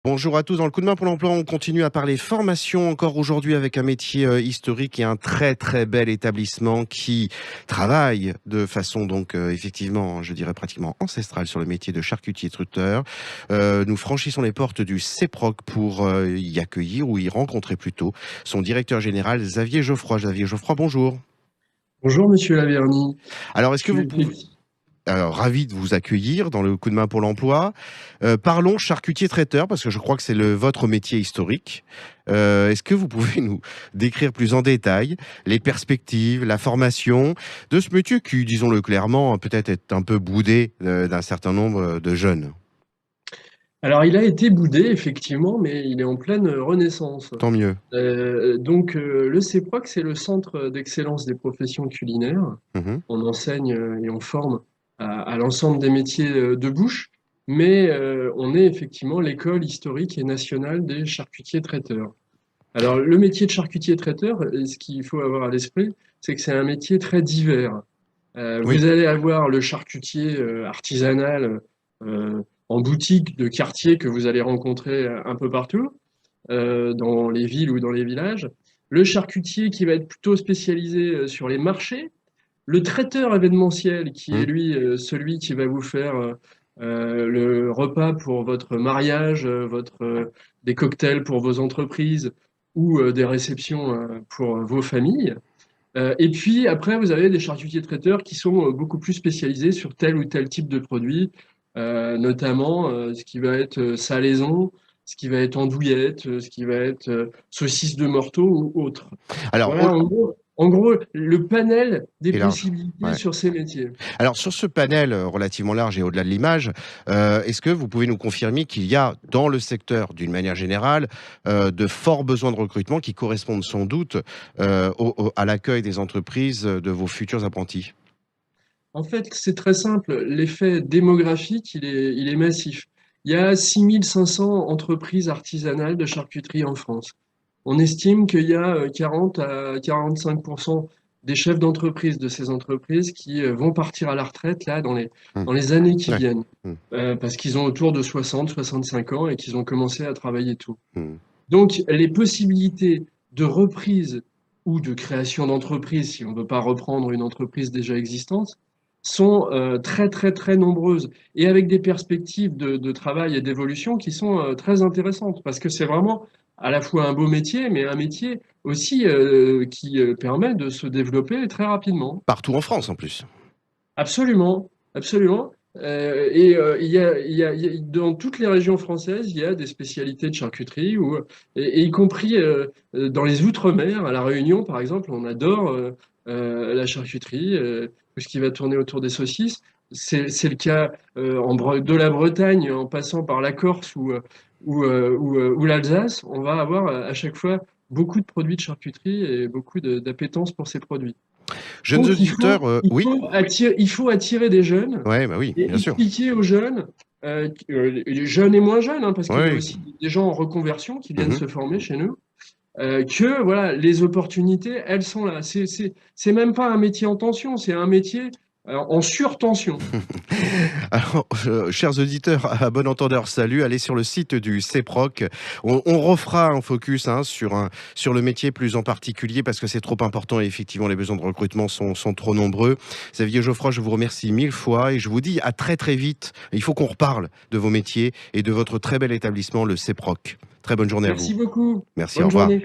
Bonjour à tous. Dans le coup de main pour l'emploi, on continue à parler formation encore aujourd'hui avec un métier historique et un très très bel établissement qui travaille de façon donc effectivement, je dirais pratiquement ancestrale sur le métier de charcutier-traiteur. Nous franchissons les portes du CEPROC pour y accueillir ou y rencontrer plutôt son directeur général Xavier Geoffroy. Xavier Geoffroy, bonjour. Bonjour Monsieur Laverny. Alors est-ce que vous Je- pouvez Alors, ravi de vous accueillir dans le coup de main pour l'emploi. Parlons charcutier-traiteur, parce que je crois que c'est votre métier historique. Est-ce que vous pouvez nous décrire plus en détail les perspectives, la formation de ce métier qui, disons-le clairement, peut-être est un peu boudé d'un certain nombre de jeunes? Alors il a été boudé effectivement, mais il est en pleine renaissance. Tant mieux. Le CEPROC, c'est le Centre d'excellence des professions culinaires. Mhm. On enseigne et on forme à l'ensemble des métiers de bouche, mais on est effectivement l'école historique et nationale des charcutiers-traiteurs. Alors le métier de charcutier-traiteur, ce qu'il faut avoir à l'esprit, c'est que c'est un métier très divers. Oui. Vous allez avoir le charcutier artisanal en boutique de quartier que vous allez rencontrer un peu partout, dans les villes ou dans les villages. Le charcutier qui va être plutôt spécialisé sur les marchés. Le traiteur événementiel qui est Mhm. lui celui qui va vous faire le repas pour votre mariage, des cocktails pour vos entreprises ou des réceptions pour vos familles. Et puis après, vous avez des charcutiers traiteurs qui sont beaucoup plus spécialisés sur tel ou tel type de produit, notamment ce qui va être salaison, ce qui va être andouillette, ce qui va être saucisse de Morteau ou autre. Alors, Voilà, en gros, le panel des et large. possibilités Ouais. sur ces métiers. Alors sur ce panel relativement large et au-delà de l'image, est-ce que vous pouvez nous confirmer qu'il y a dans le secteur, d'une manière générale, de forts besoins de recrutement qui correspondent sans doute à l'accueil des entreprises de vos futurs apprentis? En fait, c'est très simple. L'effet démographique, il est massif. Il y a 6 500 entreprises artisanales de charcuterie en France. On estime qu'il y a 40 à 45% des chefs d'entreprise de ces entreprises qui vont partir à la retraite là Mmh. dans les années qui Ouais. viennent, Mmh. parce qu'ils ont autour de 60, 65 ans et qu'ils ont commencé à travailler tôt. Mmh. Donc, les possibilités de reprise ou de création d'entreprise, si on ne veut pas reprendre une entreprise déjà existante, sont très, très, très nombreuses et avec des perspectives de travail et d'évolution qui sont très intéressantes parce que c'est vraiment à la fois un beau métier, mais un métier aussi qui permet de se développer très rapidement. Partout en France en plus. Absolument, absolument. Dans toutes les régions françaises, il y a des spécialités de charcuterie, et y compris dans les Outre-mer, à La Réunion par exemple, on adore la charcuterie, tout ce qui va tourner autour des saucisses. C'est le cas de la Bretagne en passant par la Corse ou l'Alsace. On va avoir à chaque fois beaucoup de produits de charcuterie et beaucoup d'appétence pour ces produits. Jeunes Donc, auditeurs, oui? il faut attirer des jeunes Ouais, bah oui, et bien sûr. expliquer aux jeunes, les jeunes et moins jeunes, hein, parce qu'il y a Oui. aussi des gens en reconversion qui viennent Mmh. se former chez nous, que voilà, les opportunités, elles sont là. C'est même pas un métier en tension, c'est un métier en surtension. Alors, chers auditeurs, à bon entendeur, salut. Allez sur le site du CEPROC. On refera un focus sur le métier plus en particulier parce que c'est trop important et effectivement, les besoins de recrutement sont trop nombreux. Xavier Geoffroy, je vous remercie mille fois et je vous dis à très très vite. Il faut qu'on reparle de vos métiers et de votre très bel établissement, le CEPROC. Très bonne journée à vous. Merci beaucoup. Merci, au Bonne revoir. journée.